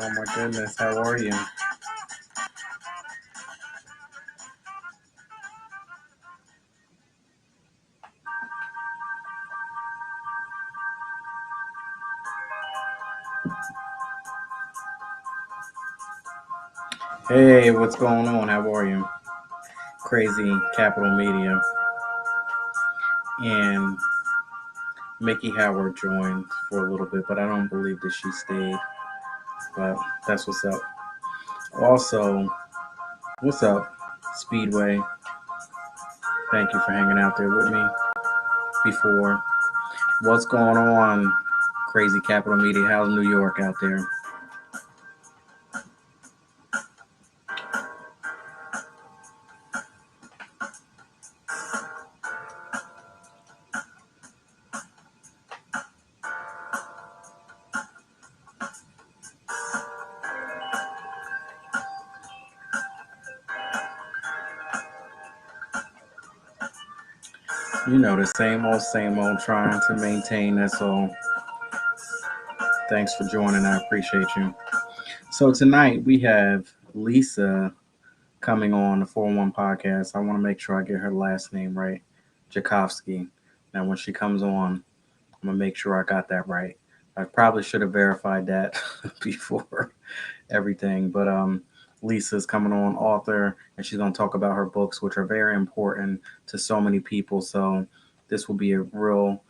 Oh my goodness, how are you? Hey, what's going on? How are you? Crazy Capital Media and Mickey Howard joined for a little bit, but I don't believe that she stayed. But that's what's up. Also, what's up, Speedway? Thank you for hanging out there with me before. What's going on, Crazy Capital Media? How's New York out there? You know, the same old, trying to maintain this. So thanks for joining. I appreciate you. So tonight we have Lisa coming on the 401 podcast. I want to make sure I get her last name right, Jakovsky. Now, when she comes on, I'm going to make sure I got that right. I probably should have verified that before everything, but Lisa's coming on, author, and she's going to talk about her books, which are very important to so many people. So this will be a real,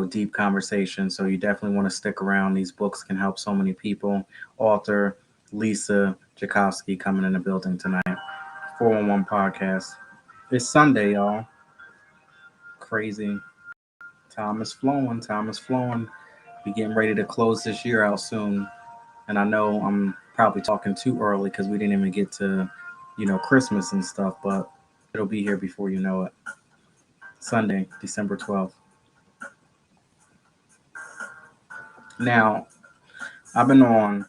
deep conversation. So you definitely want to stick around. These books can help so many people. Author Lisa Jakovsky coming in the building tonight. 411 podcast. It's Sunday, y'all. Crazy. Time is flowing. Time is flowing. We getting ready to close this year out soon. And I know I'm probably talking too early because we didn't even get to, Christmas and stuff, but it'll be here before you know it. Sunday, December 12th. Now, I've been on,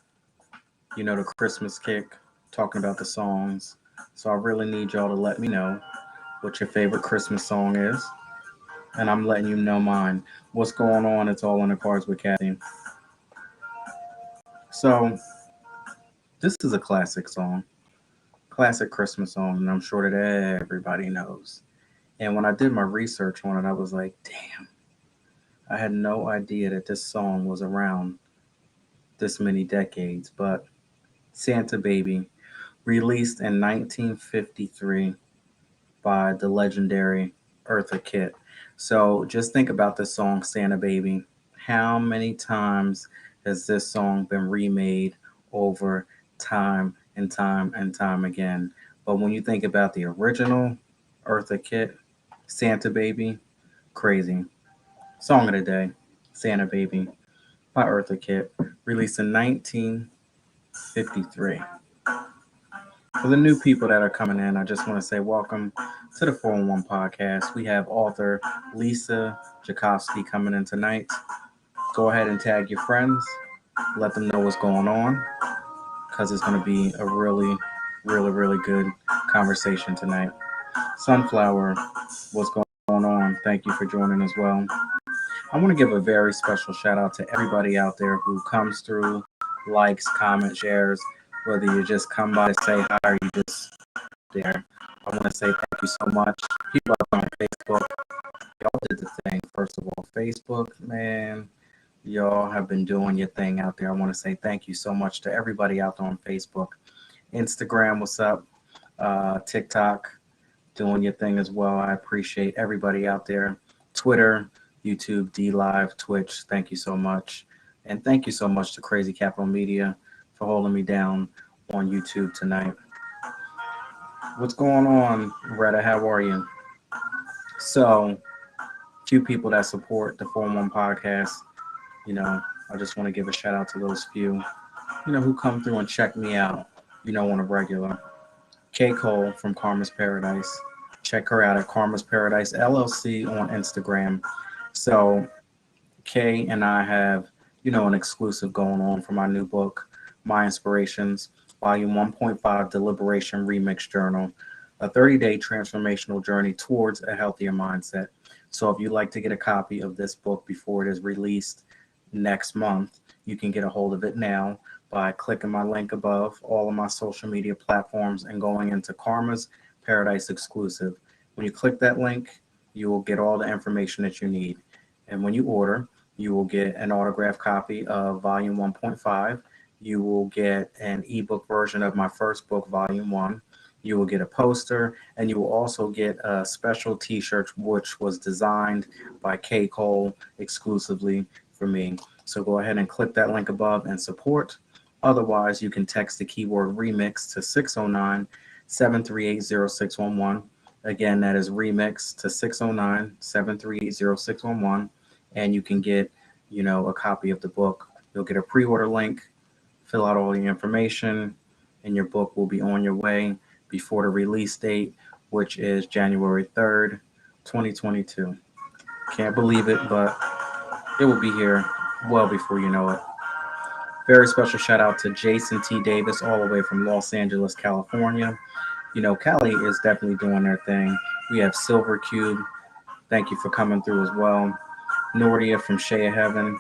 the Christmas kick, talking about the songs. So I really need y'all to let me know what your favorite Christmas song is. And I'm letting you know mine. What's going on? It's all in the cards with Kathy. So this is a classic song, classic Christmas song, and I'm sure that everybody knows. And when I did my research on it, I was like, damn, I had no idea that this song was around this many decades. But Santa Baby, released in 1953 by the legendary Eartha Kitt. So just think about this song, Santa Baby. How many times has this song been remade over time and time and time again? But when you think about the original Eartha Kitt, Santa Baby, crazy. Song of the day, Santa Baby by Eartha Kitt, released in 1953. For the new people that are coming in, I just want to say welcome to the 401 podcast. We have author Lisa Jakovsky coming in tonight. Go ahead and tag your friends. Let them know what's going on because it's going to be a really, really, really good conversation tonight. Sunflower, what's going on? Thank you for joining as well. I want to give a very special shout out to everybody out there who comes through, likes, comments, shares, whether you just come by to say hi or you just there. I want to say thank you so much. People out on Facebook, y'all did the thing. First of all, Facebook, man, y'all have been doing your thing out there. I want to say thank you so much to everybody out there on Facebook. Instagram, what's up? TikTok, doing your thing as well. I appreciate everybody out there. Twitter, YouTube, D Live, Twitch, thank you so much. And thank you so much to Crazy Capital Media for holding me down on YouTube tonight. What's going on, Retta? How are you? So, few people that support the 401 podcast, I just want to give a shout out to those few, who come through and check me out, on a regular. K. Cole from Karma's Paradise. Check her out at Karma's Paradise LLC on Instagram. So Kay and I have, an exclusive going on for my new book, My Inspirations, Volume 1.5 Deliberation Remix Journal, a 30-day transformational journey towards a healthier mindset. So if you'd like to get a copy of this book before it is released next month, you can get a hold of it now by clicking my link above, all of my social media platforms, and going into Karma's Paradise exclusive. When you click that link, you will get all the information that you need. And when you order, you will get an autographed copy of Volume 1.5. You will get an ebook version of my first book, Volume 1. You will get a poster, and you will also get a special t shirt, which was designed by K. Cole exclusively for me. So go ahead and click that link above and support. Otherwise, you can text the keyword remix to 609 738 0611. Again, that is remix to 609 738 0611. And you can get, a copy of the book. You'll get a pre order link, fill out all the information, and your book will be on your way before the release date, which is January 3rd, 2022. Can't believe it, but it will be here well before you know it. Very special shout out to Jason T. Davis, all the way from Los Angeles, California. Cali is definitely doing their thing. We have Silver Cube. Thank you for coming through as well. Nordia from Shea Heaven.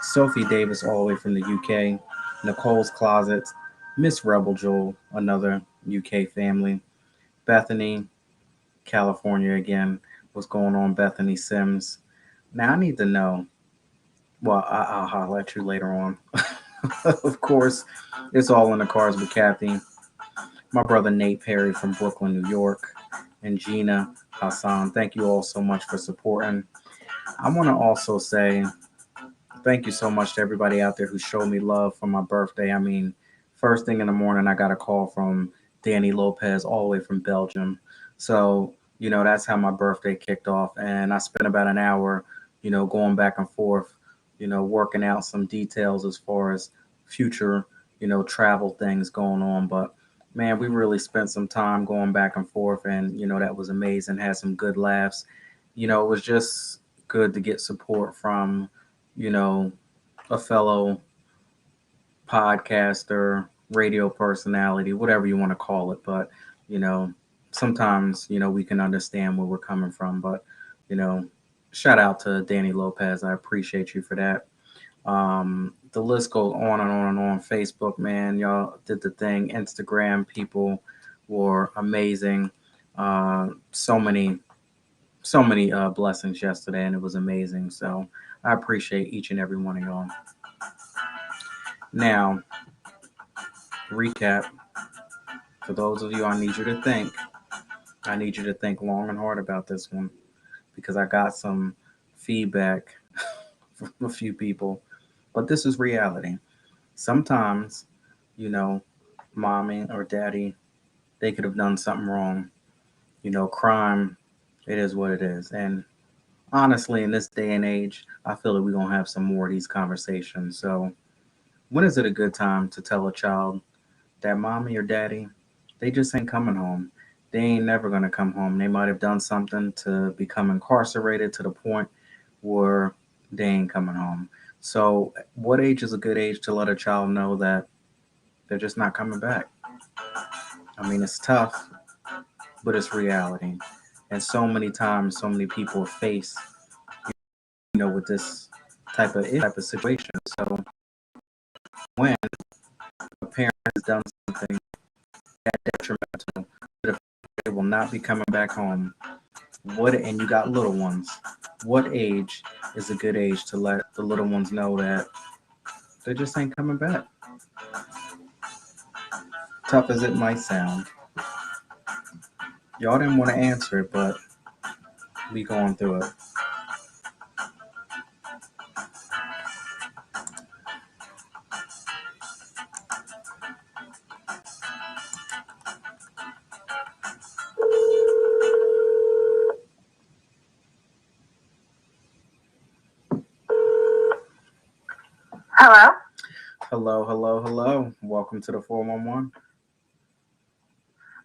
Sophie Davis, all the way from the UK. Nicole's Closet. Miss Rebel Joel, another UK family. Bethany, California again. What's going on, Bethany Sims? Now I need to know. Well, I'll holler at you later on. Of course, it's all in the cars with Kathy. My brother Nate Perry from Brooklyn, New York, and Gina Hassan. Thank you all so much for supporting. I want to also say thank you so much to everybody out there who showed me love for my birthday. I mean, first thing in the morning, I got a call from Danny Lopez, all the way from Belgium. So, that's how my birthday kicked off. And I spent about an hour, going back and forth, working out some details as far as future, travel things going on. But man, we really spent some time going back and forth. And, that was amazing. Had some good laughs. It was just good to get support from, you know, a fellow podcaster, radio personality, whatever you want to call it. But, you know, sometimes, we can understand where we're coming from. But, you know, shout out to Danny Lopez. I appreciate you for that. The list goes on and on and on. Facebook, man, y'all did the thing. Instagram, people were amazing. So many blessings yesterday, and it was amazing. So I appreciate each and every one of y'all. Now, recap for those of you. I need you to think long and hard about this one because I got some feedback from a few people, but this is reality. Sometimes, you know, mommy or daddy, they could have done something wrong. Crime, it is what it is. And honestly, in this day and age, I feel that we're going to have some more of these conversations. So, when is it a good time to tell a child that mommy or daddy, they just ain't coming home? They ain't never going to come home. They might have done something to become incarcerated to the point where they ain't coming home. So, what age is a good age to let a child know that they're just not coming back? I mean, it's tough, but it's reality. And so many times, so many people face, with this type of situation. So, when a parent has done something detrimental, but if they will not be coming back home, and you got little ones, what age is a good age to let the little ones know that they just ain't coming back? Tough as it might sound. Y'all didn't want to answer it, but we going through it. Hello? Hello, hello, hello. Welcome to the 411.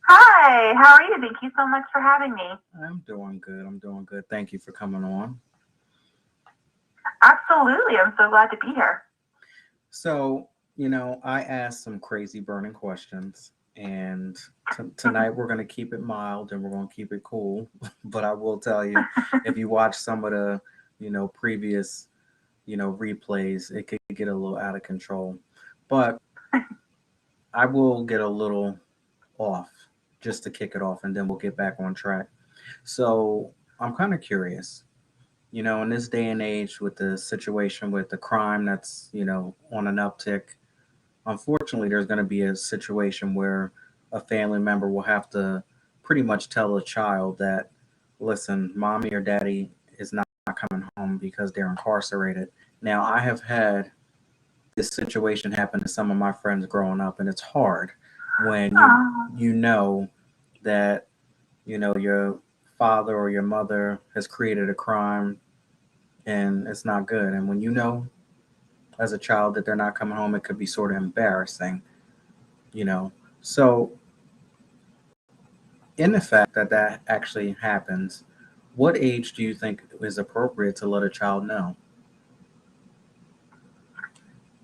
Hi, how are you? Thank you so much for having me. I'm doing good. I'm doing good. Thank you for coming on. Absolutely. I'm so glad to be here. So, I asked some crazy burning questions, and tonight we're going to keep it mild and we're going to keep it cool. But I will tell you, if you watch some of the, previous, replays, it could get a little out of control. But I will get a little off just to kick it off, and then we'll get back on track. So I'm kind of curious, in this day and age with the situation with the crime that's, on an uptick, unfortunately, there's going to be a situation where a family member will have to pretty much tell a child that, listen, mommy or daddy is not coming home because they're incarcerated. Now, I have had this situation happen to some of my friends growing up, and it's hard when you know that your father or your mother has created a crime and it's not good. And when you know as a child that they're not coming home, it could be sort of embarrassing, you know. So, in the fact that that actually happens, what age do you think is appropriate to let a child know?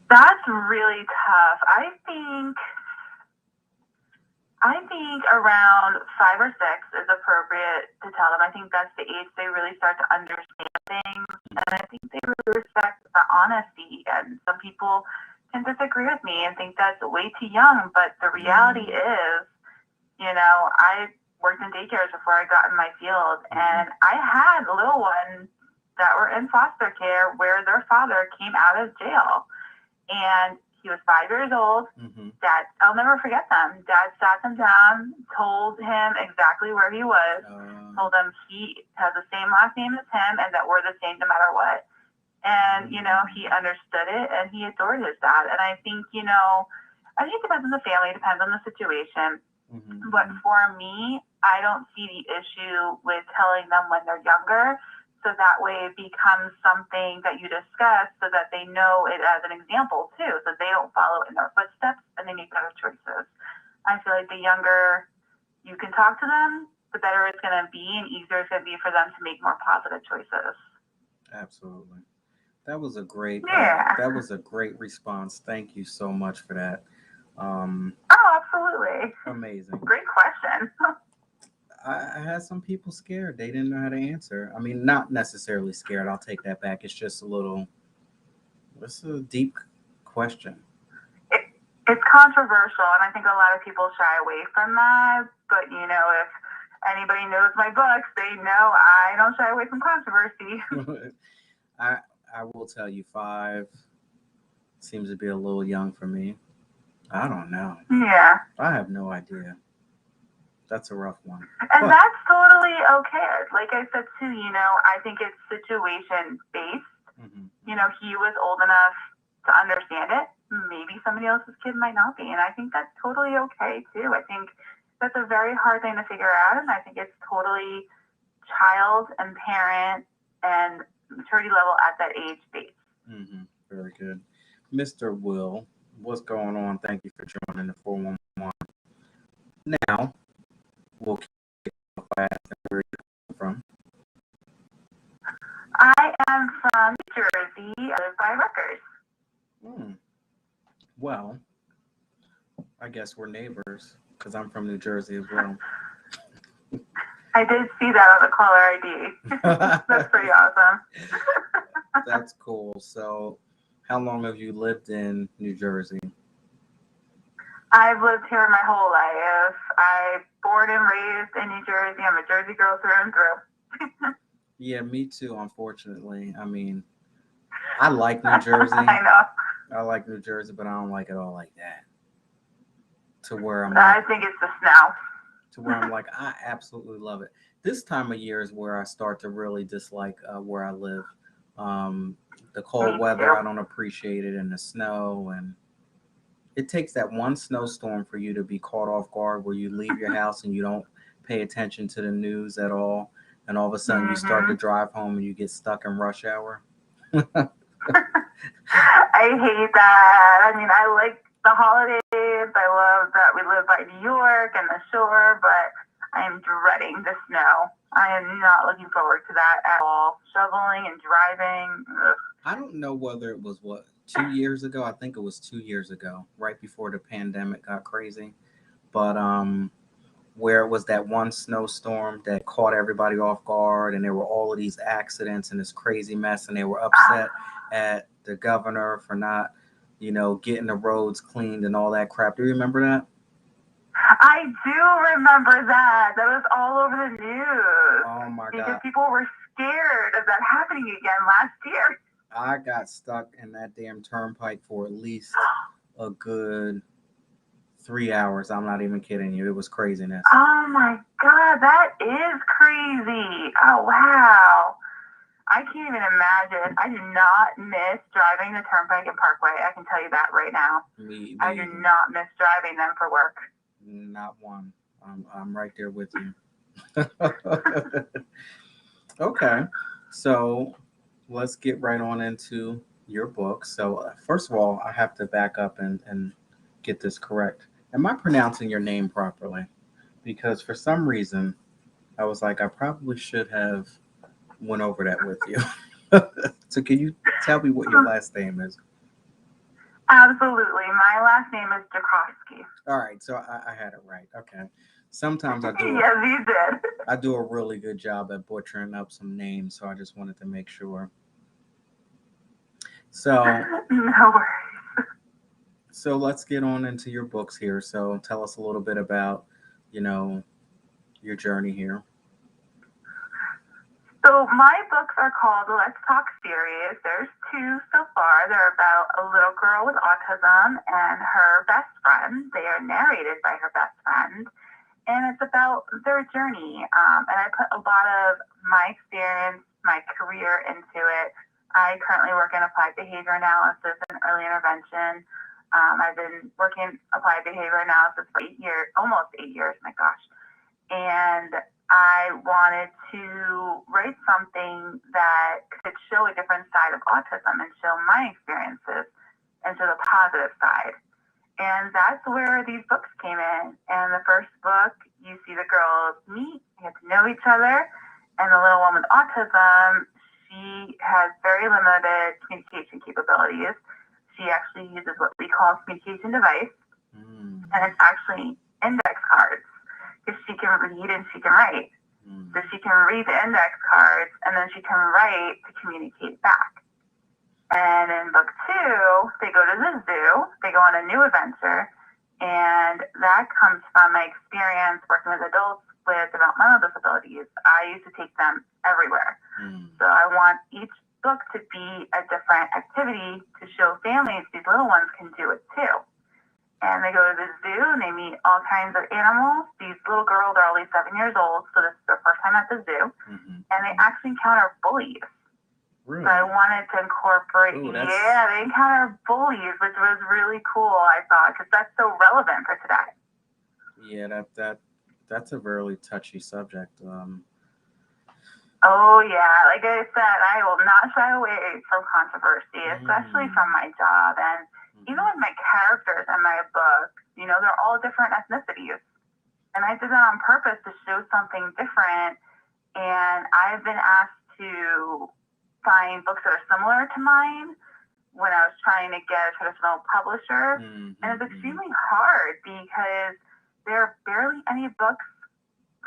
That's really tough. I think around 5 or 6 is appropriate to tell them. I think that's the age they really start to understand things, and I think they really respect the honesty. And some people can disagree with me and think that's way too young, but the reality is, I worked in daycares before I got in my field, and I had little ones that were in foster care where their father came out of jail, and he was 5 years old. Dad, I'll never forget them. Dad sat them down, told him exactly where he was, told him he has the same last name as him and that we're the same no matter what. And, he understood it and he adored his dad. And I think, I think it depends on the family, it depends on the situation. But for me, I don't see the issue with telling them when they're younger. So that way it becomes something that you discuss so that they know it as an example too, so they don't follow in their footsteps and they make better choices. I feel like the younger you can talk to them, the better it's going to be and easier it's going to be for them to make more positive choices. Absolutely. That was a great Yeah. that was a great response. Thank you so much for that. Oh, absolutely. Amazing. Great question. I had some people scared. They didn't know how to answer. I mean, not necessarily scared. I'll take that back. It's just a little. It's a deep question. It's controversial, and I think a lot of people shy away from that. But if anybody knows my books, they know I don't shy away from controversy. I I will tell you, 5 seems to be a little young for me. I don't know. Yeah. I have no idea. That's a rough one. And But that's totally okay. Like I said too, I think it's situation based. He was old enough to understand it. Maybe somebody else's kid might not be. And I think that's totally okay too. I think that's a very hard thing to figure out. And I think it's totally child and parent and maturity level at that age based. Very good. Mr. Will, what's going on? Thank you for joining the 411. Now, we'll kick off by asking where you come from. I am from New Jersey. I live by Rutgers. Hmm. Well, I guess we're neighbors because I'm from New Jersey as well. I did see that on the caller ID. That's pretty awesome. That's cool. So, how long have you lived in New Jersey? I've lived here my whole life. I'm born and raised in New Jersey. I'm a Jersey girl through and through. Yeah, me too, unfortunately. I mean, I like New Jersey. I know. I like New Jersey, but I don't like it all like that. To where I'm I like, think it's the snow. to where I'm like, I absolutely love it. This time of year is where I start to really dislike where I live. The cold Me weather, too. I don't appreciate it, and the snow, and it takes that one snowstorm for you to be caught off guard, where you leave your house and you don't pay attention to the news at all, and all of a sudden you start to drive home and you get stuck in rush hour. I hate that. I mean, I like the holidays. I love that we live by New York and the shore, but I am dreading the snow. I am not looking forward to that at all. Shoveling and driving. Ugh. I don't know whether it was 2 years ago. I think it was 2 years ago, right before the pandemic got crazy. But where it was that one snowstorm that caught everybody off guard, and there were all of these accidents and this crazy mess, and they were upset at the governor for not getting the roads cleaned and all that crap. Do you remember that? I do remember that. That was all over the news. Oh my because God. people were scared of that happening again last year. I got stuck in that damn turnpike for at least a good 3 hours. I'm not even kidding you. It was craziness. Oh my God, that is crazy. Oh wow. I can't even imagine. I do not miss driving the Turnpike and Parkway. I can tell you that right now. I do not miss driving them for work. Not one. I'm right there with you. Okay, so let's get right on into your book. So, first of all, I have to back up and get this correct. Am I pronouncing your name properly? Because for some reason, I was like, I probably should have went over that with you. So, can you tell me what your last name is? Absolutely. My last name is Jakowski. All right, so I had it right. Okay. Sometimes I do. Yes, you did. I do a really good job at butchering up some names, so I just wanted to make sure. So, no worries. So let's get on into your books here. So tell us a little bit about, your journey here. So my books are called Let's Talk Serious. There's two so far. They're about a little girl with autism and her best friend. They are narrated by her best friend. And it's about their journey. And I put a lot of my experience, my career into it. I currently work in applied behavior analysis and early intervention. I've been working applied behavior analysis for 8 years, almost 8 years, my gosh. And I wanted to write something that could show a different side of autism and show my experiences and show the positive side. And that's where these books came in. And the first book, you see the girls meet, get to know each other. And the little one with autism, she has very limited communication capabilities. She actually uses what we call a communication device. And it's actually index cards. Because she can read and she can write. So she can read the index cards and then she can write to communicate back. And in book 2, they go to the zoo, they go on a new adventure, and that comes from my experience working with adults with developmental disabilities. I used to take them everywhere. So I want each book to be a different activity to show families these little ones can do it too. And they go to the zoo and they meet all kinds of animals. These little girls are only 7 years old, so this is their first time at the zoo. And they actually encounter bullies. Really? So I wanted to incorporate, they encounter bullies, which was really cool, I thought, because that's so relevant for today. Yeah, that's a really touchy subject. Oh, yeah. Like I said, I will not shy away from controversy, especially from my job. And even with my characters in my book, they're all different ethnicities. And I did that on purpose to show something different. And I've been asked to find books that are similar to mine when I was trying to get a traditional publisher. And it's extremely hard because there are barely any books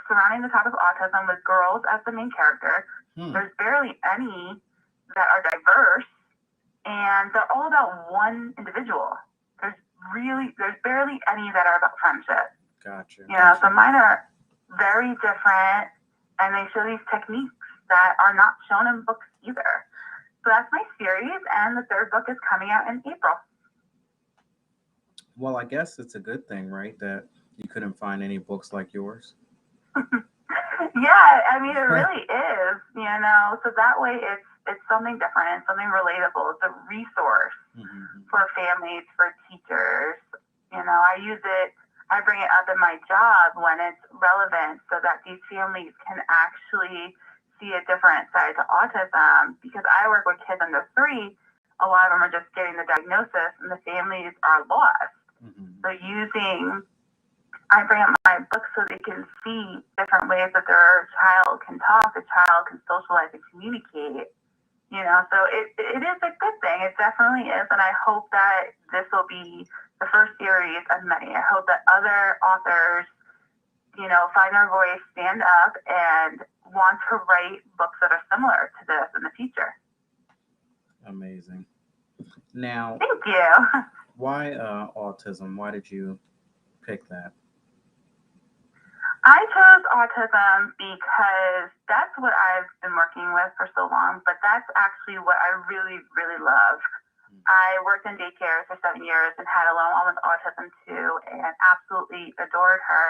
surrounding the topic of autism with girls as the main character. There's barely any that are diverse, and they're all about one individual. There's barely any that are about friendship. Gotcha. So mine are very different, and they show these techniques that are not shown in books either. So that's my series, and the third book is coming out in April. Well, I guess it's a good thing, right, that you couldn't find any books like yours? Yeah, I mean, it really is, so that way it's something different, it's something relatable, it's a resource for families, for teachers. I bring it up in my job when it's relevant so that these families can actually see a different side to autism, because I work with kids under 3. A lot of them are just getting the diagnosis and the families are lost. So I bring up my book so they can see different ways that their child can talk, the child can socialize and communicate. So it is a good thing. It definitely is. And I hope that this will be the first series of many. I hope that other authors, find their voice, stand up, and want to write books that are similar to this in the future. Amazing. Now, Thank you. why autism? Why did you pick that? I chose autism because that's what I've been working with for so long, but that's actually what I really, really love. I worked in daycare for 7 years and had a little one with autism too, and absolutely adored her.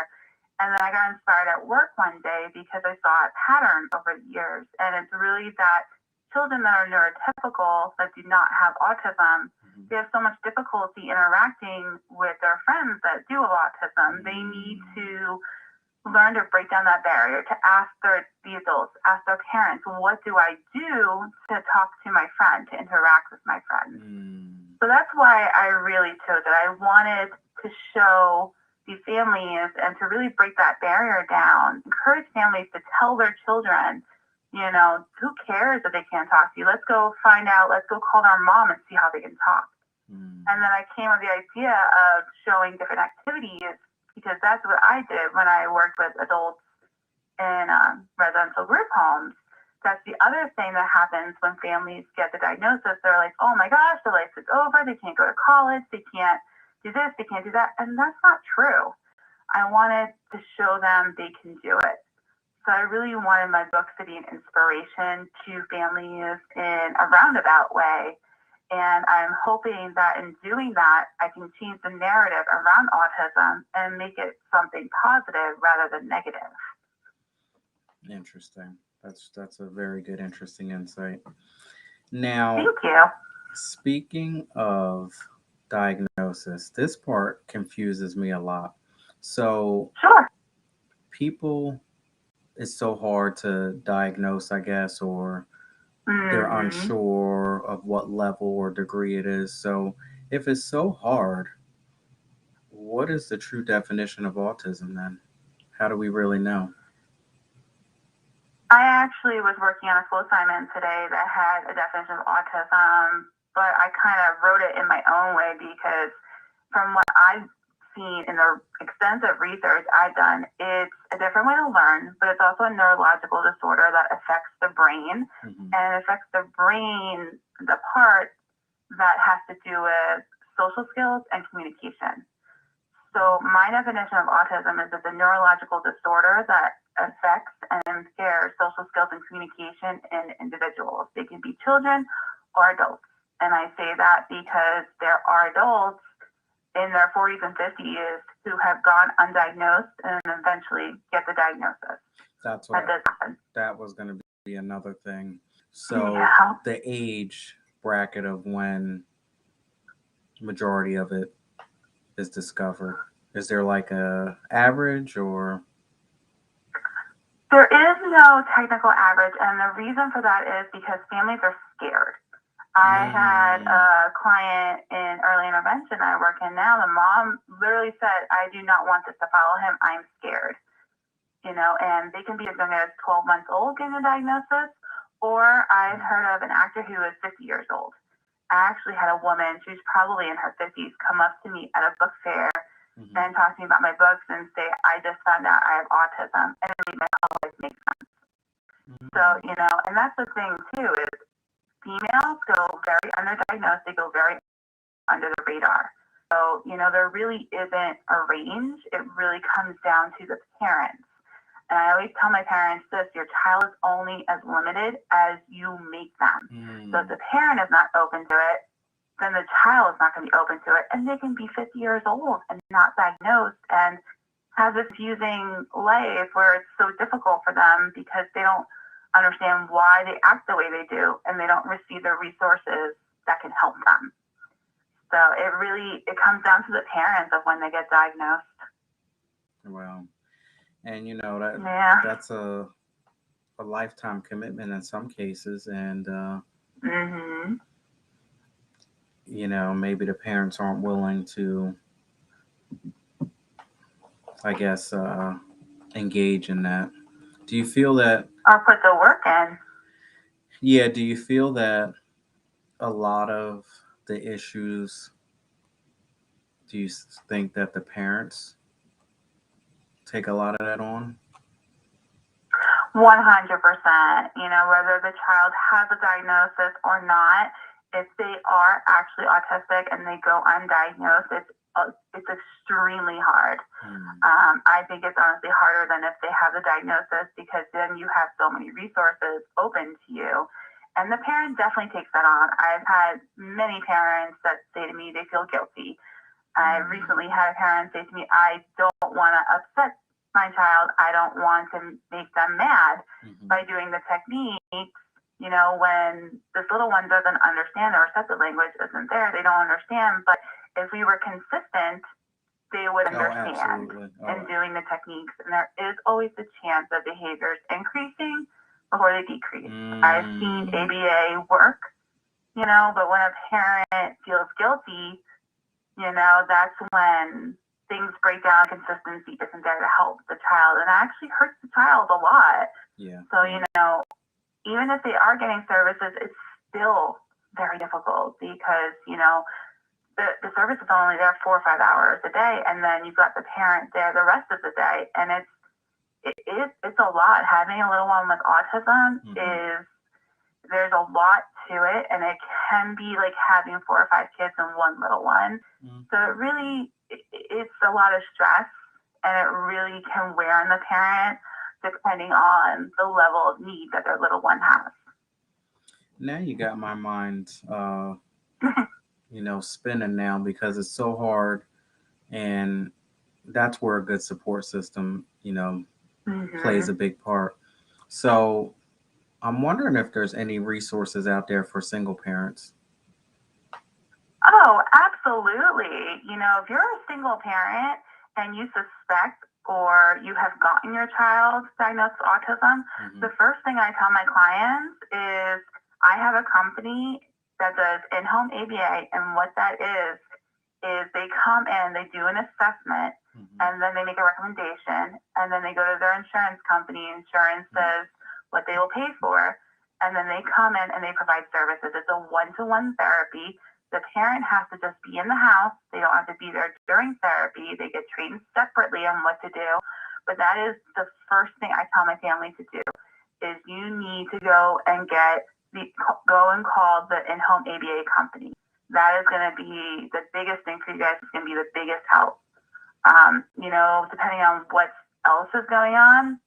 And then I got inspired at work one day because I saw a pattern over the years, and it's really that children that are neurotypical that do not have autism, they have so much difficulty interacting with their friends that do have autism. They need to learn to break down that barrier, to ask the adults, ask their parents, what do I do to talk to my friend, to interact with my friends? So that's why I really chose it. I wanted to show these families and to really break that barrier down, encourage families to tell their children, who cares if they can't talk to you? Let's go find out, let's go call our mom and see how they can talk. And then I came up with the idea of showing different activities because that's what I did when I worked with adults in residential group homes. That's the other thing that happens when families get the diagnosis. They're like, oh my gosh, their life is over. They can't go to college. They can't do this. They can't do that. And that's not true. I wanted to show them they can do it. So I really wanted my books to be an inspiration to families in a roundabout way. And I'm hoping that in doing that, I can change the narrative around autism and make it something positive rather than negative. Interesting. That's a very good, interesting insight. Now, Thank you. speaking of diagnosis, this part confuses me a lot. So, Sure. people, it's so hard to diagnose, I guess, or they're Mm-hmm. unsure of what level or degree it is. So, if it's so hard, what is the true definition of autism then? How do we really know? I actually was working on a school assignment today that had a definition of autism, but I kind of wrote it in my own way because from what I've seen in the extensive research I've done, it's a different way to learn, but it's also a neurological disorder that affects the brain, and it affects the brain, the part that has to do with social skills and communication. So my definition of autism is it's a neurological disorder that affects and impairs social skills and communication in individuals. They can be children or adults. And I say that because there are adults in their 40s and 50s who have gone undiagnosed and eventually get the diagnosis. That's what That does happen. that was going to be another thing. So, Yeah. the age bracket of when majority of it is discovered, is there like a average or? There is no technical average, and the reason for that is because families are scared. I had a client in early intervention I work in now. The mom literally said, I do not want this to follow him. I'm scared. And they can be as young as 12 months old getting a diagnosis. Or I've heard of an actor who is 50 years old. I actually had a woman, she's probably in her 50s, come up to me at a book fair and talk to me about my books and say, I just found out I have autism. And it made my whole life make sense. So, and that's the thing too, is females go very underdiagnosed, they go very under the radar. So, there really isn't a range. It really comes down to the parents. And I always tell my parents this, your child is only as limited as you make them. So if the parent is not open to it, then the child is not going to be open to it. And they can be 50 years old and not diagnosed and have this confusing life where it's so difficult for them because they don't understand why they act the way they do and they don't receive the resources that can help them. So it comes down to the parents of when they get diagnosed. Wow. And that's a lifetime commitment in some cases, and maybe the parents aren't willing to, I guess, engage in that. Do you feel that? Or put the work in. Yeah. Do you feel that a lot of the issues? Do you think that the parents take a lot of that on? 100%. Whether the child has a diagnosis or not, if they are actually autistic and they go undiagnosed, it's extremely hard. I think it's honestly harder than if they have the diagnosis, because then you have so many resources open to you. And the parent definitely takes that on. I've had many parents that say to me they feel guilty. I recently had a parent say to me, I don't want to upset my child. I don't want to make them mad by doing the techniques. You know, when this little one doesn't understand, the receptive language isn't there, they don't understand. But if we were consistent, they would understand in doing the techniques. And there is always the chance of behaviors increasing before they decrease. I've seen ABA work, you know, but when a parent feels guilty, you know, that's when things break down. Consistency isn't there to help the child, and it actually hurts the child a lot. Yeah. So, you know, even if they are getting services, it's still very difficult, because, you know, the service is only there 4 or 5 hours a day, and then you've got the parent there the rest of the day, and it's a lot. Having a little one with autism there's a lot to it, and it can be like having 4 or 5 kids and one little one. So it really, it's a lot of stress, and it really can wear on the parent depending on the level of need that their little one has. Now you got my mind, you know, spinning now, because it's so hard, and that's where a good support system, you know, plays a big part. So I'm wondering if there's any resources out there for single parents. Oh, absolutely. You know, if you're a single parent and you suspect or you have gotten your child diagnosed with autism, the first thing I tell my clients is I have a company that does in-home ABA, and what that is they come in, they do an assessment, and then they make a recommendation, and then they go to their insurance company. Insurance says what they will pay for, and then they come in and they provide services. It's a one-to-one therapy. The parent has to just be in the house. They don't have to be there during therapy. They get trained separately on what to do. But that is the first thing I tell my family to do, is you need to go and call the in-home ABA company. That is going to be the biggest thing for you guys. It's going to be the biggest help. You know, depending on what else is going on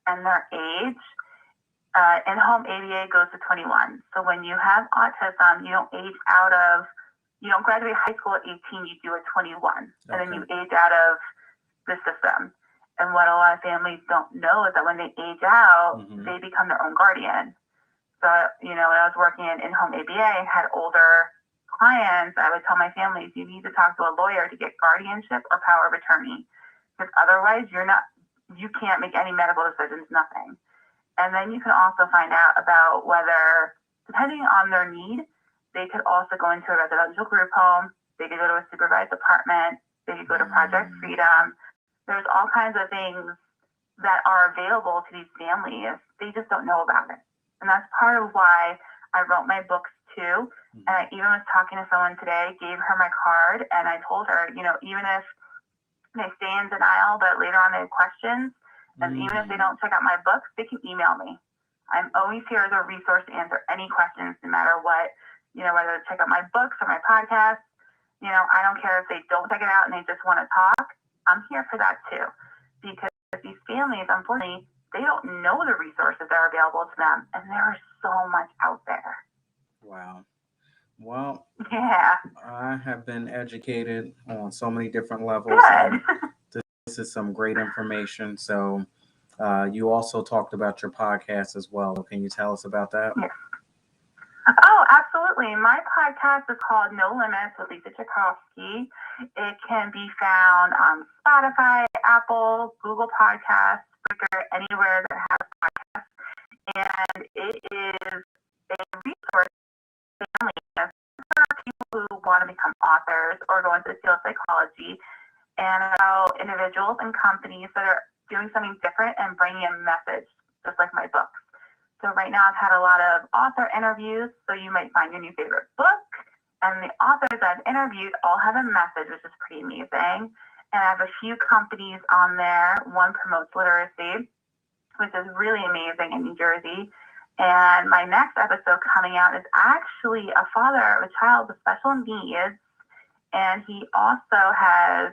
and their age, in-home ABA goes to 21. So when you have autism, you don't graduate high school at 18, you do at 21. And then you age out of the system. And what a lot of families don't know is that when they age out, they become their own guardian. So, you know, when I was working in-home ABA and had older clients, I would tell my families, you need to talk to a lawyer to get guardianship or power of attorney, because otherwise you can't make any medical decisions, nothing. And then you can also find out about whether, depending on their need, they could also go into a residential group home, they could go to a supervised apartment, they could go to Project Freedom. There's all kinds of things that are available to these families. They just don't know about it. And that's part of why I wrote my books too. And I even was talking to someone today, gave her my card, and I told her, you know, even if they stay in denial, but later on they have questions, and even if they don't check out my books, they can email me. I'm always here as a resource to answer any questions, no matter what, you know, whether to check out my books or my podcast. You know, I don't care if they don't check it out and they just want to talk. I'm here for that too. Because these families, unfortunately, they don't know the resources that are available to them, and there is so much out there. Wow. Well, yeah, I have been educated on so many different levels. Good. This is some great information. So, you also talked about your podcast as well. Can you tell us about that? Yes. Oh, absolutely. My podcast is called No Limits with Lisa Tchaikovsky. It can be found on Spotify, Apple, Google Podcasts, Spreaker, anywhere that has podcasts. And it is a resource for families, for people who want to become authors or go into the field of psychology, and about individuals and companies that are doing something different and bringing a message, just like my books. So right now I've had a lot of author interviews, so you might find your new favorite book, and the authors I've interviewed all have a message, which is pretty amazing. And I have a few companies on there. One promotes literacy, which is really amazing in New Jersey. And my next episode coming out is actually a father of a child with special needs. And he also has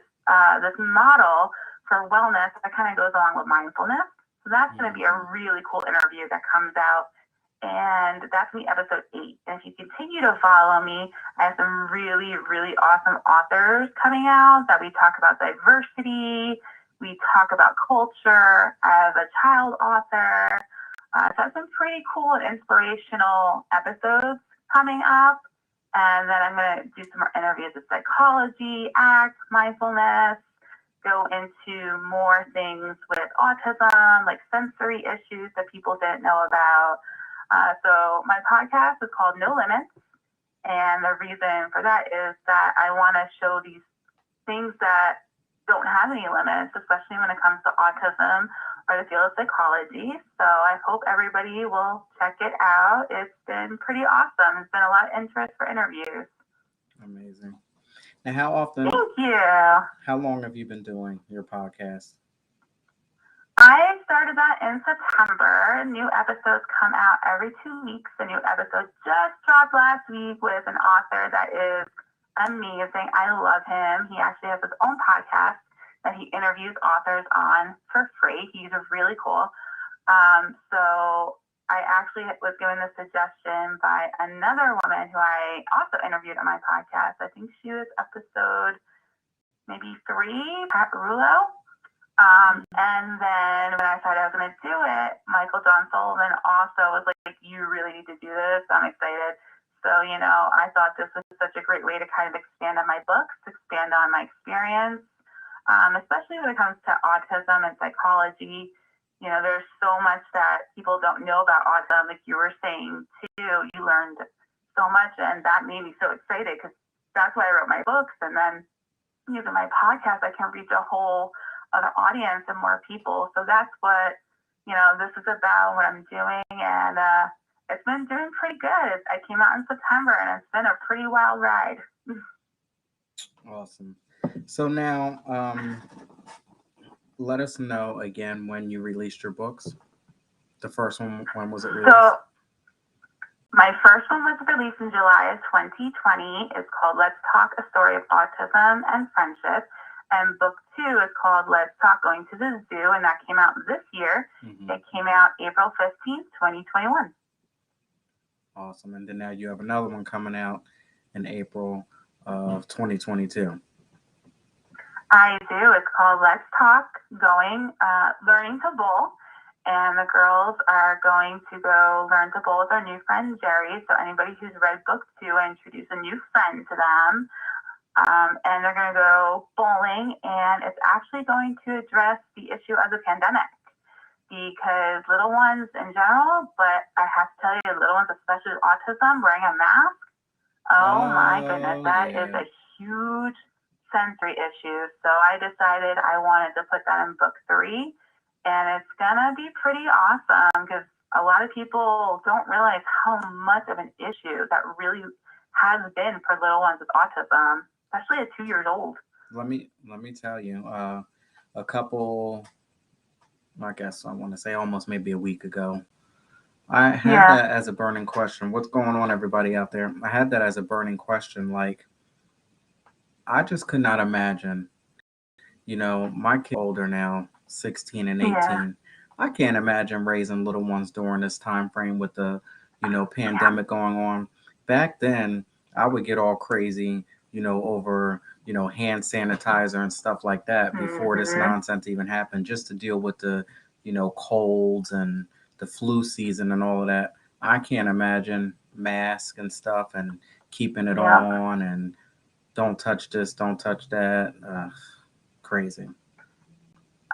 this model for wellness that kind of goes along with mindfulness. So that's going to be a really cool interview that comes out. And that's going to be episode 8. And if you continue to follow me, I have some really, really awesome authors coming out that we talk about diversity. We talk about culture. I have a child author. So I have some pretty cool and inspirational episodes coming up. And then I'm going to do some more interviews with psychology, ACT, mindfulness, go into more things with autism, like sensory issues that people didn't know about. So my podcast is called No Limits. And the reason for that is that I want to show these things that don't have any limits, especially when it comes to autism or the field of psychology. So I hope everybody will check it out. It's been pretty awesome. There's been a lot of interest for interviews. Amazing. Now, how often? Thank you. How long have you been doing your podcast? I started that in September. New episodes come out every 2 weeks. The new episode just dropped last week with an author that is amazing. I love him. He actually has his own podcast that he interviews authors on for free. He's really cool. So I actually was given the suggestion by another woman who I also interviewed on my podcast. I think she was episode maybe 3, Pat Rulo. And then when I decided I was going to do it, Michael John Sullivan also was like, you really need to do this. I'm excited. So, I thought this was such a great way to kind of expand on my books, expand on my experience, especially when it comes to autism and psychology. There's so much that people don't know about autism. Like you were saying, too, you learned so much, and that made me so excited because that's why I wrote my books. And then using my podcast, I can reach a whole other audience and more people. So that's what, this is about, what I'm doing. And it's been doing pretty good. I came out in September and it's been a pretty wild ride. Awesome. So now, let us know again when you released your books. The first one, when was it released? So my first one was released in July of 2020. It's called Let's Talk, A Story of Autism and Friendship. And book 2 is called Let's Talk, Going to the Zoo, and that came out this year. Mm-hmm. It came out April 15th, 2021. Awesome. And then now you have another one coming out in April of 2022. I do. It's called Let's Talk, Learning to Bowl. And the girls are going to go learn to bowl with our new friend, Jerry. So anybody who's read book 2, I introduce a new friend to them. And they're going to go bowling, and it's actually going to address the issue of the pandemic because little ones in general, but I have to tell you, little ones, especially with autism, wearing a mask, oh my goodness, that is a huge sensory issue. So I decided I wanted to put that in book 3, and it's going to be pretty awesome because a lot of people don't realize how much of an issue that really has been for little ones with autism, especially at 2 years old. Let me tell you, a couple, I guess I want to say almost maybe a week ago, I had that as a burning question. What's going on, everybody out there? I had that as a burning question. Like, I just could not imagine, my kids are older now, 16 and 18. Yeah. I can't imagine raising little ones during this time frame with the, pandemic going on. Back then, I would get all crazy, over, hand sanitizer and stuff like that before this nonsense even happened, just to deal with the, colds and the flu season and all of that. I can't imagine masks and stuff and keeping it on and don't touch this, don't touch that. Crazy.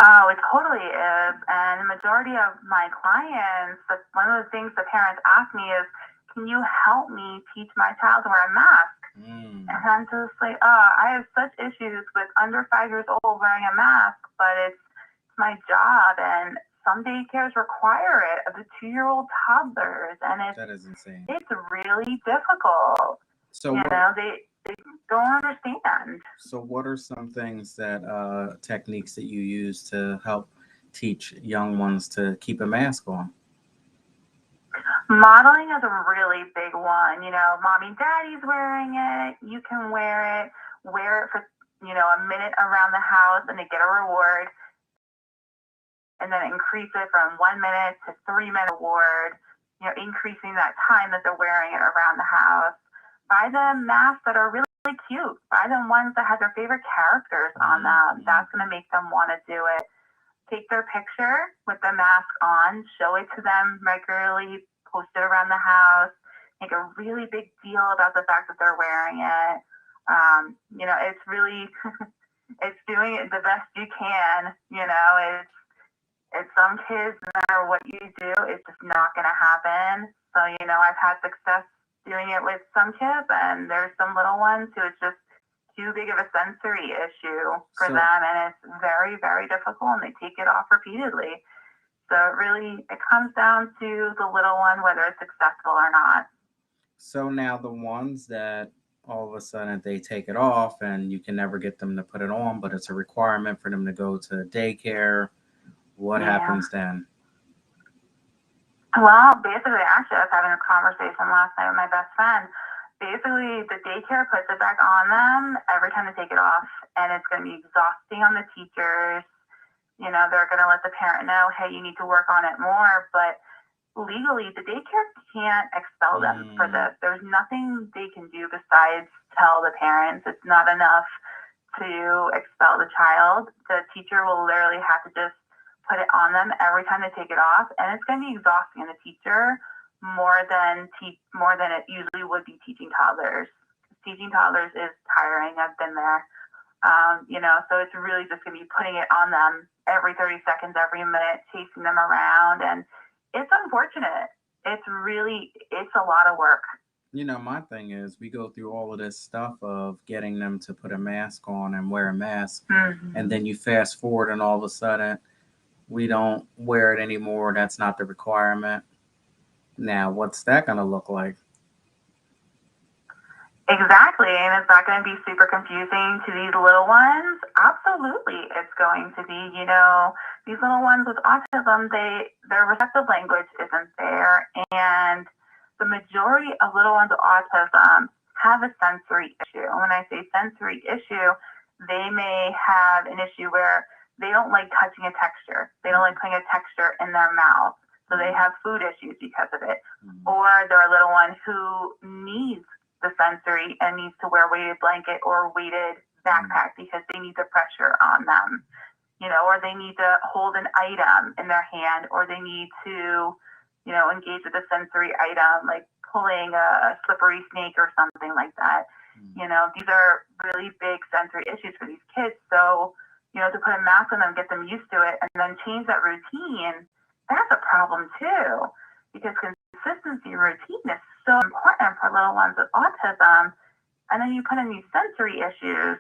Oh, it totally is. And the majority of my clients, one of the things the parents ask me is, can you help me teach my child to wear a mask? And I'm just like, I have such issues with under 5 years old wearing a mask, but it's my job. And some daycares require it of the 2-year-old toddlers. And that is insane. It's really difficult. So they don't understand. So what are some things that techniques that you use to help teach young ones to keep a mask on? Modeling is a really big one. Mommy and daddy's wearing it. You can wear it. Wear it for, a minute around the house and they get a reward. And then increase it from 1 minute to 3 minute reward, increasing that time that they're wearing it around the house. Buy them masks that are really, really cute. Buy them ones that have their favorite characters on them. That's going to make them want to do it. Take their picture with the mask on, show it to them regularly, post it around the house, make a really big deal about the fact that they're wearing it. It's really, it's doing it the best you can. It's some kids, no matter what you do, it's just not going to happen. So, I've had success doing it with some kids, and there's some little ones who it's just too big of a sensory issue for them, and it's very, very difficult, and they take it off repeatedly. So it comes down to the little one, whether it's successful or not. So now the ones that all of a sudden they take it off and you can never get them to put it on, but it's a requirement for them to go to daycare, what happens then? Well, basically, actually, I was having a conversation last night with my best friend. Basically, the daycare puts it back on them every time they take it off, and it's going to be exhausting on the teachers. They're going to let the parent know, hey, you need to work on it more, but legally, the daycare can't expel them for this. There's nothing they can do besides tell the parents. It's not enough to expel the child. The teacher will literally have to just put it on them every time they take it off, and it's going to be exhausting on the teacher more than it usually would be teaching toddlers. Teaching toddlers is tiring. I've been there. So it's really just going to be putting it on them every 30 seconds, every minute, chasing them around, and it's unfortunate. It's a lot of work. My thing is we go through all of this stuff of getting them to put a mask on and wear a mask, and then you fast forward and all of a sudden we don't wear it anymore. That's not the requirement. Now, what's that going to look like? Exactly. And is that going to be super confusing to these little ones? Absolutely. It's going to be, these little ones with autism, their receptive language isn't there. And the majority of little ones with autism have a sensory issue. And when I say sensory issue, they may have an issue where they don't like touching a texture. They don't like putting a texture in their mouth. So they have food issues because of it. Or they're a little one who needs the sensory and needs to wear a weighted blanket or a weighted backpack because they need the pressure on them. Or they need to hold an item in their hand, or they need to, engage with a sensory item like pulling a slippery snake or something like that. These are really big sensory issues for these kids. So, to put a mask on them, get them used to it, and then change that routine, that's a problem too. Because consistency routine is so important for little ones with autism. And then you put in these sensory issues,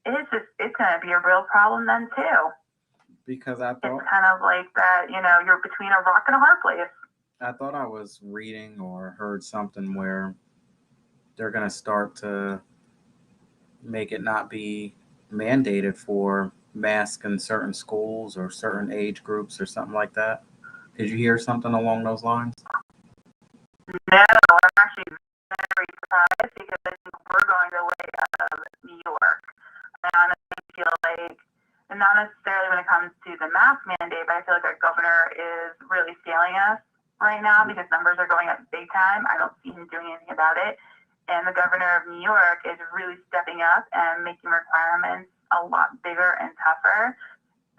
it's going to be a real problem then too. Because I thought it's kind of like that, you're between a rock and a hard place. I thought I was reading or heard something where they're going to start to make it not be mandated for masks in certain schools or certain age groups or something like that. Did you hear something along those lines? No, I'm actually very surprised because I think we're going the way of New York. I honestly feel like, and not necessarily when it comes to the mask mandate, but I feel like our governor is really failing us right now because numbers are going up big time. I don't see him doing anything about it. And the governor of New York is really stepping up and making requirements a lot bigger and tougher.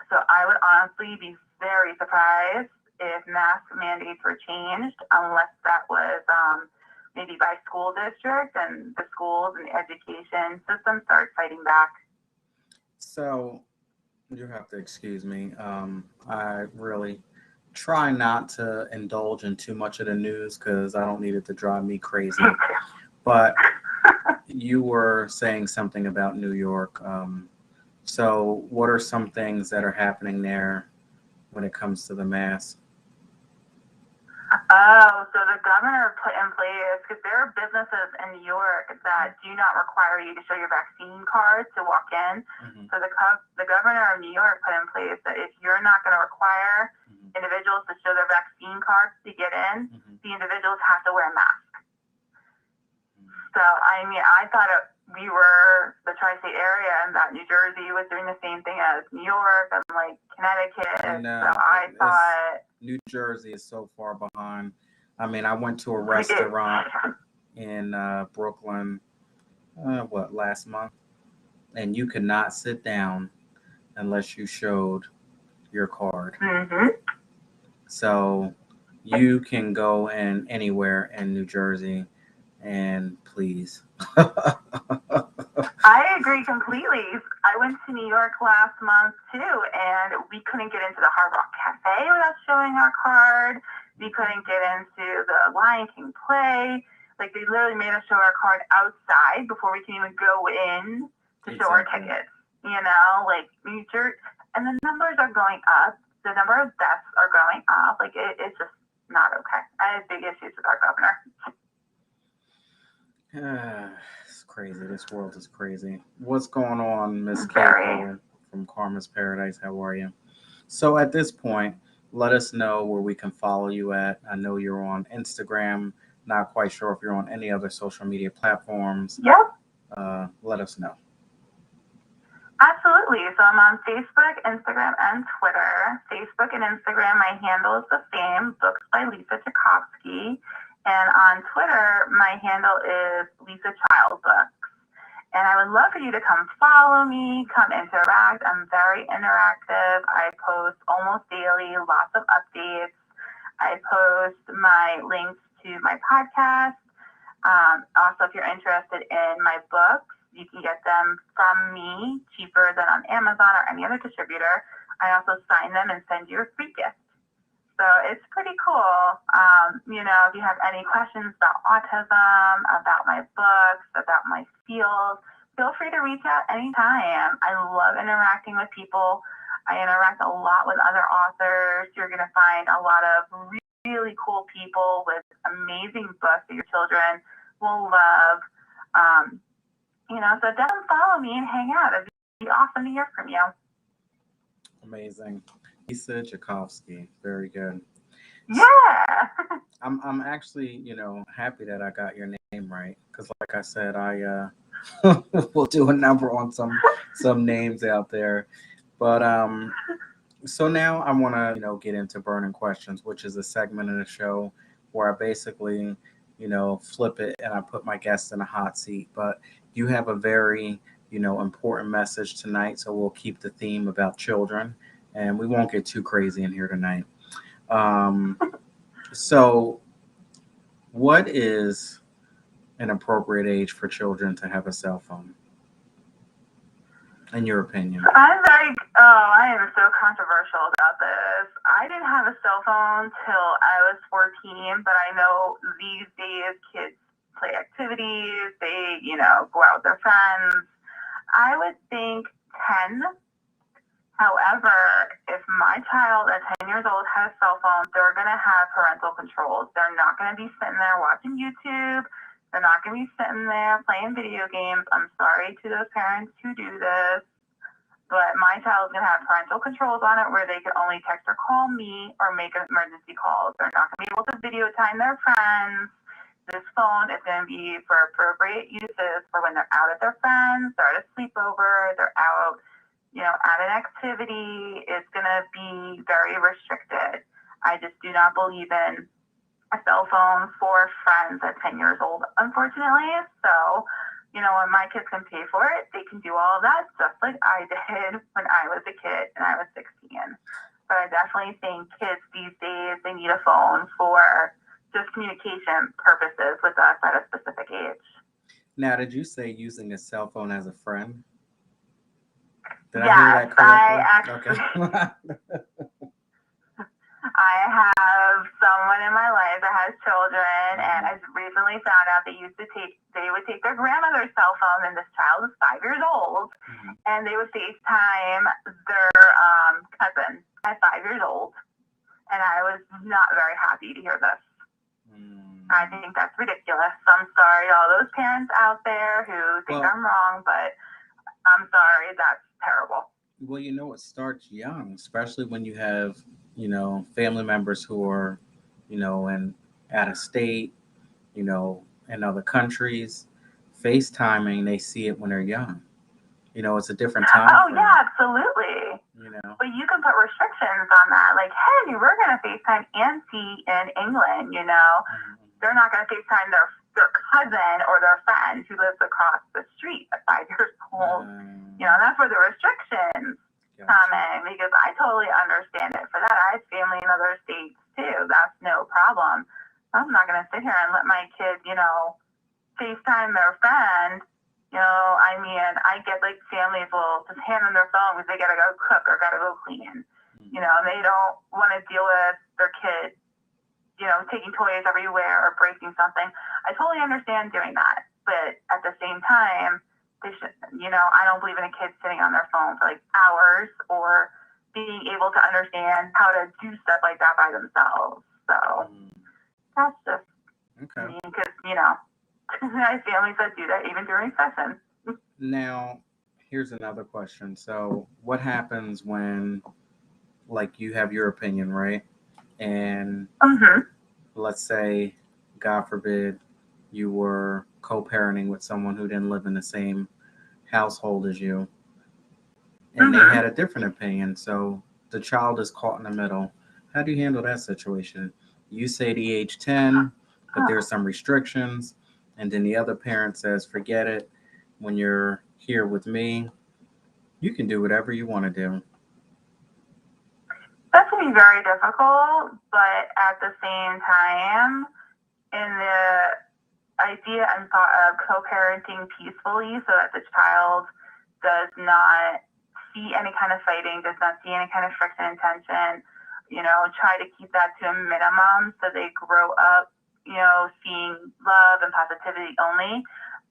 So I would honestly be very surprised if mask mandates were changed, unless that was maybe by school district and the schools and the education system start fighting back. So you have to excuse me. I really try not to indulge in too much of the news because I don't need it to drive me crazy. But you were saying something about New York. So what are some things that are happening there when it comes to the mask? Oh, so the governor put in place, because there are businesses in New York that do not require you to show your vaccine card to walk in. So the governor of New York put in place that if you're not going to require individuals to show their vaccine cards to get in, the individuals have to wear a mask. So, I mean, I thought we were the tri-state area and that New Jersey was doing the same thing as New York and like Connecticut. No, so I thought New Jersey is so far behind. I mean, I went to a restaurant in Brooklyn, last month, and you could not sit down unless you showed your card. So you can go in anywhere in New Jersey, and please. I agree completely. I went to New York last month too, and we couldn't get into the Hard Rock Cafe without showing our card. We couldn't get into the Lion King play. Like, they literally made us show our card outside before we can even go in to show our tickets. You know, like, New Jersey, and the numbers are going up. The number of deaths are going up. Like, it's just not okay. I have big issues with our governor. It's crazy. This world is crazy. What's going on, Miss Keiko from Karma's Paradise? How are you? So at this point, let us know where we can follow you at. I know you're on Instagram. Not quite sure if you're on any other social media platforms. Yep. Let us know. Absolutely. So I'm on Facebook, Instagram, and Twitter. Facebook and Instagram, my handle is the same, Books by Lisa Tchaikovsky. And on Twitter, my handle is Lisa Child Books. And I would love for you to come follow me, come interact. I'm very interactive. I post almost daily, lots of updates. I post my links to my podcast. Also, if you're interested in my books, you can get them from me cheaper than on Amazon or any other distributor. I also sign them and send you a free gift. So it's pretty cool. You know, if you have any questions about autism, about my books, about my field, feel free to reach out anytime. I love interacting with people. I interact a lot with other authors. You're going to find a lot of really cool people with amazing books that your children will love. You know, so definitely follow me and hang out. It'd be awesome to hear from you. Amazing. Lisa Tchaikovsky. Very good. Yeah. I'm actually, you know, happy that I got your name right, because like I said, I will do a number on some names out there. But so now I want to, you know, get into burning questions, which is a segment of the show where I basically, you know, flip it and I put my guests in a hot seat. But you have a very, you know, important message tonight, so we'll keep the theme about children, and we won't get too crazy in here tonight. So what is an appropriate age for children to have a cell phone, in your opinion? I am so controversial about this. I didn't have a cell phone till I was 14, but I know these days kids play activities, they, you know, go out with their friends. I would think 10. However, if my child at 10 years old has a cell phone, they're going to have parental controls. They're not going to be sitting there watching YouTube. They're not going to be sitting there playing video games. I'm sorry to those parents who do this, but my child's going to have parental controls on it where they can only text or call me or make emergency calls. They're not going to be able to video time their friends. This phone is going to be for appropriate uses for when they're out at their friends, they're at a sleepover, they're out, you know, at an activity. Is going to be very restricted. I just do not believe in a cell phone for friends at 10 years old, unfortunately. So, you know, when my kids can pay for it, they can do all of that, just like I did when I was a kid and I was 16. But I definitely think kids these days, they need a phone for just communication purposes with us at a specific age. Now, did you say using a cell phone as a friend? Did yes, I hear that correctly? Okay. Okay. I have someone in my life that has children, and I recently found out they would take their grandmother's cell phone, and this child is 5 years old, and they would FaceTime their cousin at 5 years old, and I was not very happy to hear this. I think that's ridiculous. I'm sorry to all those parents out there who think I'm wrong, but I'm sorry, that's terrible. Well, you know, it starts young, especially when you have family members who are, in out of state, in other countries, FaceTiming, they see it when they're young. It's a different time Oh, frame, yeah, absolutely. you know. But you can put restrictions on that. Like, hey, we're going to FaceTime Auntie in England, Mhm. They're not going to FaceTime their cousin or their friend who lives across the street at 5 years old. That's where the restrictions come Gotcha. in, because I totally understand it for that. I have family in other states too. That's no problem. I'm not going to sit here and let my kids, FaceTime their friend. I get like families will just hand them their phone because they got to go cook or got to go clean. They don't want to deal with their kid, taking toys everywhere or breaking something. I totally understand doing that. But at the same time, they should, I don't believe in a kid sitting on their phone for like hours or being able to understand how to do stuff like that by themselves. So that's just Okay. me, because, I have families that do that even during sessions. Now, here's another question. So, what happens when, like, you have your opinion, right? And Mm-hmm. let's say, God forbid, you were co-parenting with someone who didn't live in the same household as you, and they Mm-hmm. had a different opinion. So the child is caught in the middle. How do you handle that situation? You say the age 10, but there's some restrictions, and then the other parent says, forget it. When you're here with me, you can do whatever you want to do. That can be very difficult, but at the same time, in the idea and thought of co-parenting peacefully so that the child does not see any kind of fighting, does not see any kind of friction and tension, try to keep that to a minimum so they grow up, seeing love and positivity only.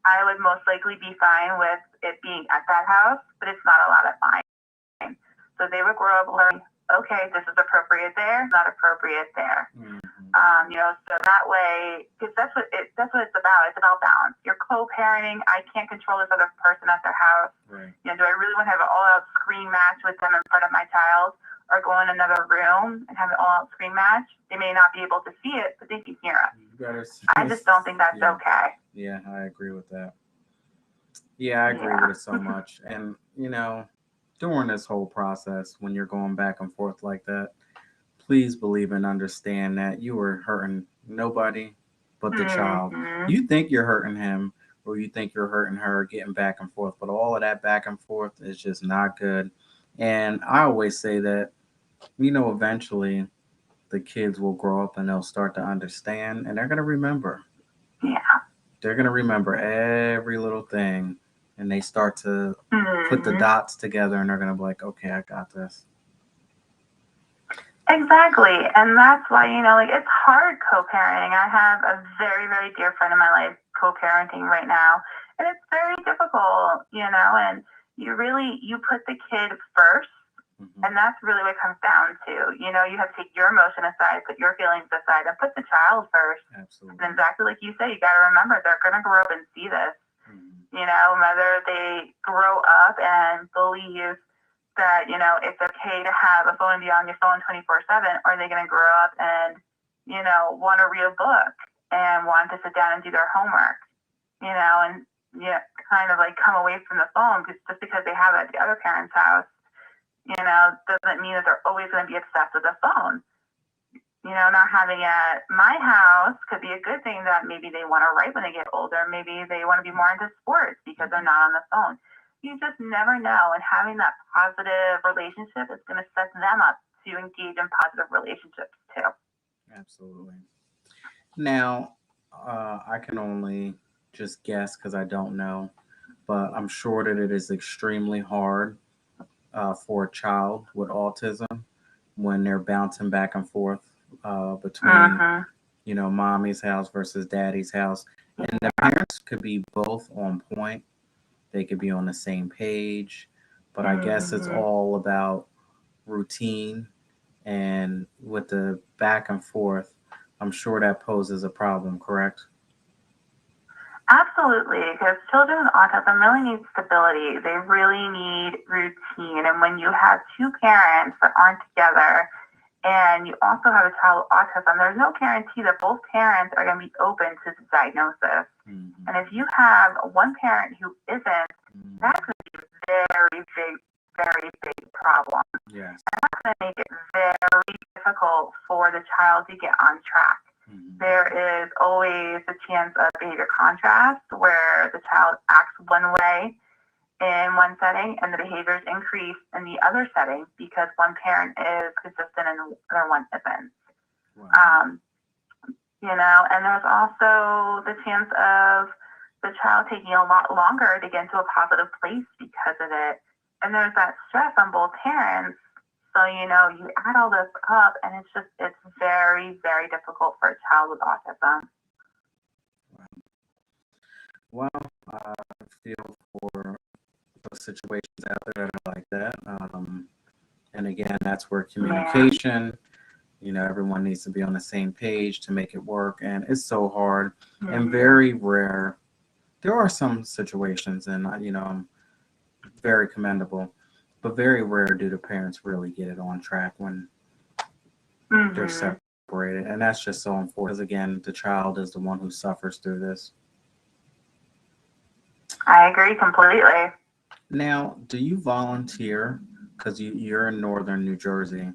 I would most likely be fine with it being at that house, but it's not a lot of fine. So they would grow up learning, okay, this is appropriate there, not appropriate there. Mm-hmm. So that way, because that's what it's about. It's about balance. You're co-parenting. I can't control this other person at their house. Right. Do I really want to have an all-out scream match with them in front of my child, or go in another room and have an all-out scream match? They may not be able to see it, but they can hear it. I just don't think that's okay. Yeah, I agree with that. Yeah, I agree with it so much. And, during this whole process, when you're going back and forth like that, please believe and understand that you are hurting nobody but the child. Mm-hmm. You think you're hurting him or you think you're hurting her getting back and forth, but all of that back and forth is just not good. And I always say that, eventually the kids will grow up and they'll start to understand and they're going to remember. Yeah. They're going to remember every little thing and they start to put the Mm-hmm. dots together and they're going to be like, okay, I got this. Exactly. And that's why, like, it's hard co-parenting. I have a very, very dear friend in my life co-parenting right now. And it's very difficult, and you put the kid first. Mm-hmm. And that's really what it comes down to. You have to take your emotion aside, put your feelings aside, and put the child first. Absolutely. And exactly like you say, you got to remember they're going to grow up and see this. Mm-hmm. Whether they grow up and believe that, it's okay to have a phone and be on your phone 24/7, or are they going to grow up and, want to read a book and want to sit down and do their homework, and kind of like come away from the phone just because they have it at the other parent's house, doesn't mean that they're always going to be obsessed with the phone. Not having it at my house could be a good thing, that maybe they want to write when they get older. Maybe they want to be more into sports because they're not on the phone. You just never know. And having that positive relationship is going to set them up to engage in positive relationships too. Absolutely. Now, I can only just guess because I don't know, but I'm sure that it is extremely hard for a child with autism when they're bouncing back and forth between, mommy's house versus daddy's house. And the parents could be both on point, they could be on the same page, but I guess it's all about routine. And with the back and forth, I'm sure that poses a problem, correct? Absolutely, because children with autism really need stability. They really need routine. And when you have two parents that aren't together, and you also have a child with autism, there's no guarantee that both parents are going to be open to the diagnosis. Mm-hmm. And if you have one parent who isn't, that's going to be a very big problem. Yes. And that's going to make it very difficult for the child to get on track. Mm-hmm. There is always a chance of behavior contrast where the child acts one way in one setting and the behaviors increase in the other setting because one parent is consistent and the other one isn't. Wow. And there's also the chance of the child taking a lot longer to get into a positive place because of it. And there's that stress on both parents. So, you add all this up and it's very, very difficult for a child with autism. Well, I feel for those situations out there that are like that. And again, that's where communication, everyone needs to be on the same page to make it work. And it's so hard and very rare. There are some situations, and, very commendable, but very rare do the parents really get it on track when they're separated. And that's just so unfortunate because, again, the child is the one who suffers through this. I agree completely. Now, do you volunteer? Because you're in northern New Jersey.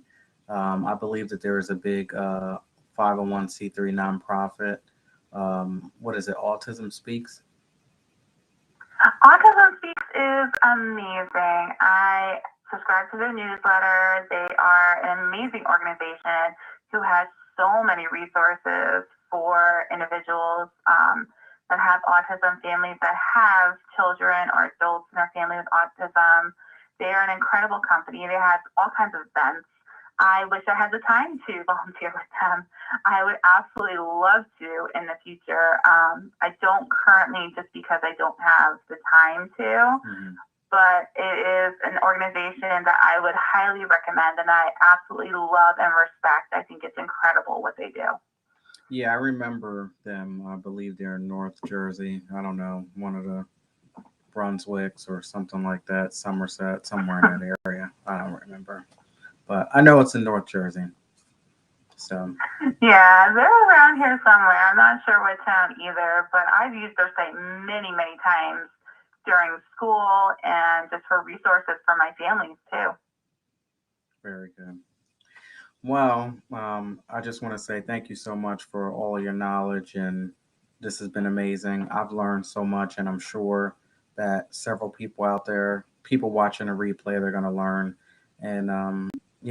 I believe that there is a big 501c3 nonprofit. What is it? Autism Speaks? Autism Speaks is amazing. I subscribe to their newsletter. They are an amazing organization who has so many resources for individuals that have autism, families that have children or adults in their family with autism. They are an incredible company. They have all kinds of events. I wish I had the time to volunteer with them. I would absolutely love to in the future. I don't currently just because I don't have the time to, but it is an organization that I would highly recommend and I absolutely love and respect. I think it's incredible what they do. Yeah, I remember them. I believe they're in North Jersey. I don't know, one of the Brunswicks or something like that, Somerset, somewhere in that area. I don't remember. But I know it's in North Jersey. So yeah, they're around here somewhere. I'm not sure what town either, but I've used their site many, many times during school and just for resources for my families too. Very good. Well, I just want to say thank you so much for all your knowledge, and this has been amazing. I've learned so much, and I'm sure that several people out there, people watching a replay, they're going to learn. And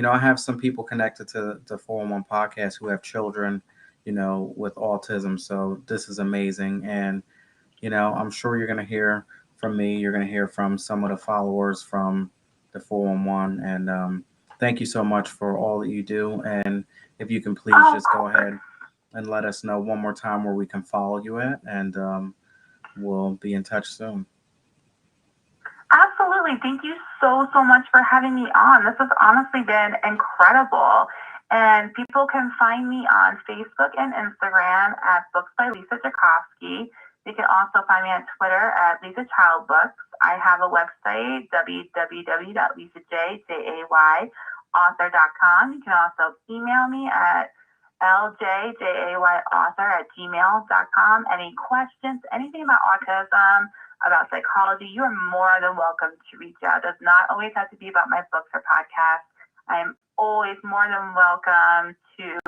I have some people connected to the 411 podcast who have children, with autism. So this is amazing. And, I'm sure you're going to hear from me. You're going to hear from some of the followers from the 411. And thank you so much for all that you do. And if you can please just go ahead and let us know one more time where we can follow you at. And we'll be in touch soon. Absolutely. Thank you so much for having me on. This has honestly been incredible. And people can find me on Facebook and Instagram at Books by Lisa Jakovsky. You can also find me on Twitter at Lisa Child Books. I have a website, www.lisajayauthor.com. You can also email me at ljayauthor@gmail.com. Any questions, anything about autism, about psychology, you are more than welcome to reach out. It does not always have to be about my books or podcasts. I am always more than welcome to,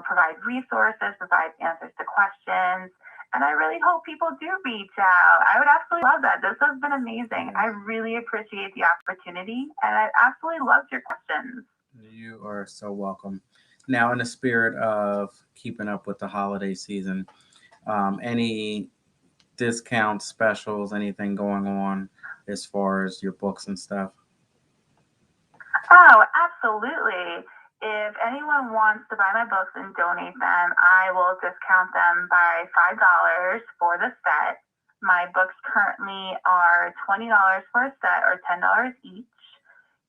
provide resources, provide answers to questions. And I really hope people do reach out. I would absolutely love that. This has been amazing. I really appreciate the opportunity, and I absolutely loved your questions. You are so welcome. Now, in the spirit of keeping up with the holiday season, any discounts, specials, anything going on as far as your books and stuff? Oh, absolutely. If anyone wants to buy my books and donate them, I will discount them by $5 for the set. My books currently are $20 for a set or $10 each.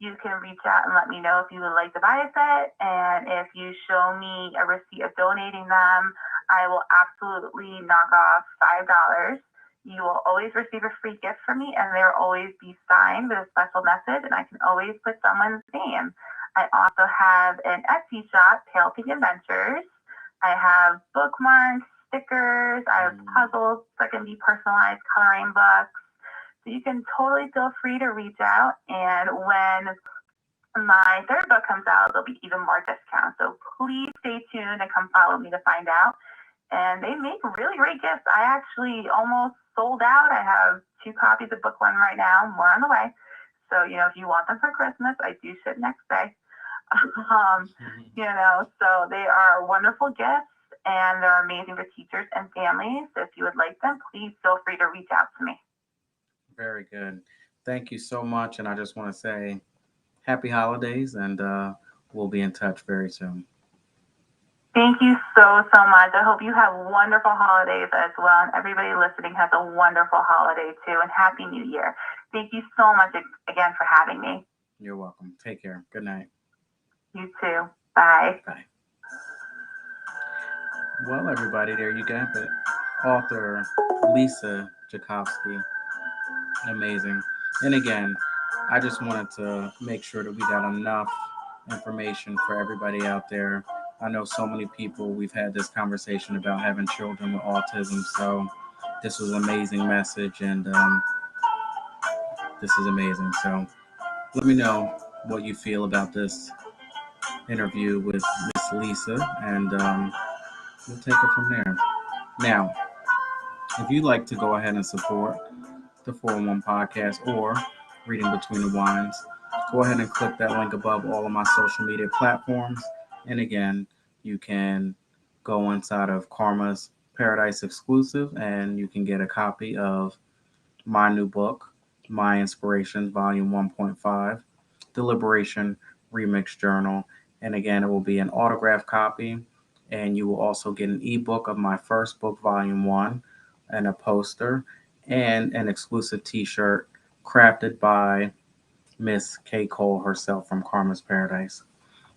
You can reach out and let me know if you would like to buy a set. And if you show me a receipt of donating them, I will absolutely knock off $5. You will always receive a free gift from me, and they will always be signed with a special message, and I can always put someone's name. I also have an Etsy shop, Pale Pink Adventures. I have bookmarks, stickers, I have puzzles that can be personalized, coloring books. So you can totally feel free to reach out. And when my third book comes out, there'll be even more discounts. So please stay tuned and come follow me to find out. And they make really great gifts. I actually almost sold out. I have 2 copies of book 1 right now, more on the way. So, if you want them for Christmas, I do ship next day. So they are wonderful gifts and they're amazing for teachers and families. So if you would like them, please feel free to reach out to me. Very good. Thank you so much. And I just want to say happy holidays, and we'll be in touch very soon. Thank you so much. I hope you have wonderful holidays as well. And everybody listening has a wonderful holiday too. And Happy New Year. Thank you so much again for having me. You're welcome. Take care. Good night. You too. Bye. Bye. Well, everybody, there you got it. Author Lisa Jakowski. Amazing. And again, I just wanted to make sure that we got enough information for everybody out there. I know so many people, we've had this conversation about having children with autism. So this was an amazing message, and this is amazing. So let me know what you feel about this interview with Miss Lisa, and we'll take it from there. Now, if you'd like to go ahead and support the 411 podcast or Reading Between the Wines, go ahead and click that link above all of my social media platforms. And again, you can go inside of Karma's Paradise exclusive and you can get a copy of my new book, My Inspirations, Volume 1.5, The Liberation Remix Journal. And again, it will be an autographed copy. And you will also get an ebook of my first book, Volume 1, and a poster and an exclusive t-shirt crafted by Miss K. Cole herself from Karma's Paradise.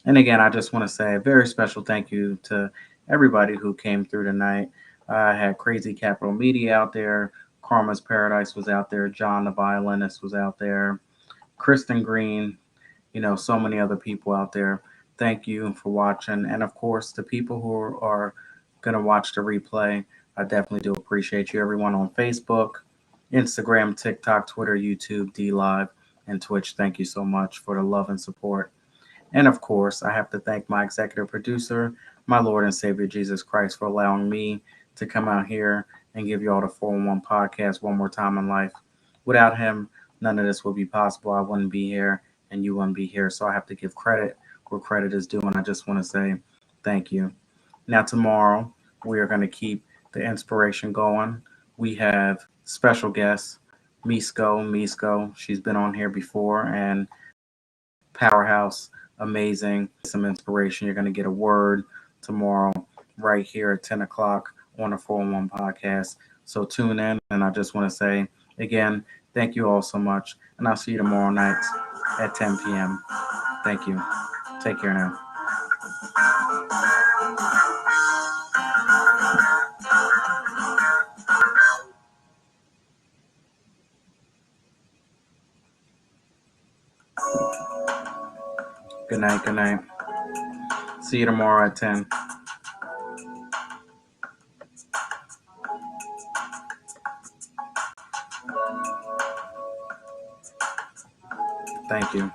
And again, I just want to say a very special thank you to everybody who came through tonight. I had Crazy Capital Media out there. Karma's Paradise was out there. John the Violinist was out there. Kristen Green, so many other people out there. Thank you for watching. And of course, the people who are going to watch the replay, I definitely do appreciate you. Everyone on Facebook, Instagram, TikTok, Twitter, YouTube, DLive, and Twitch. Thank you so much for the love and support. And of course, I have to thank my executive producer, my Lord and Savior Jesus Christ, for allowing me to come out here and give you all the 411 podcast one more time in life. Without him, none of this would be possible. I wouldn't be here and you wouldn't be here. So I have to give credit where credit is due. And I just want to say thank you. Now, tomorrow, we are going to keep the inspiration going. We have special guest, Misko. She's been on here before and powerhouse, amazing, some inspiration. You're going to get a word tomorrow right here at 10 o'clock on the 411 podcast. So tune in. And I just want to say, again, thank you all so much. And I'll see you tomorrow night at 10 p.m. Thank you. Take care now. Good night. See you tomorrow at 10. Thank you.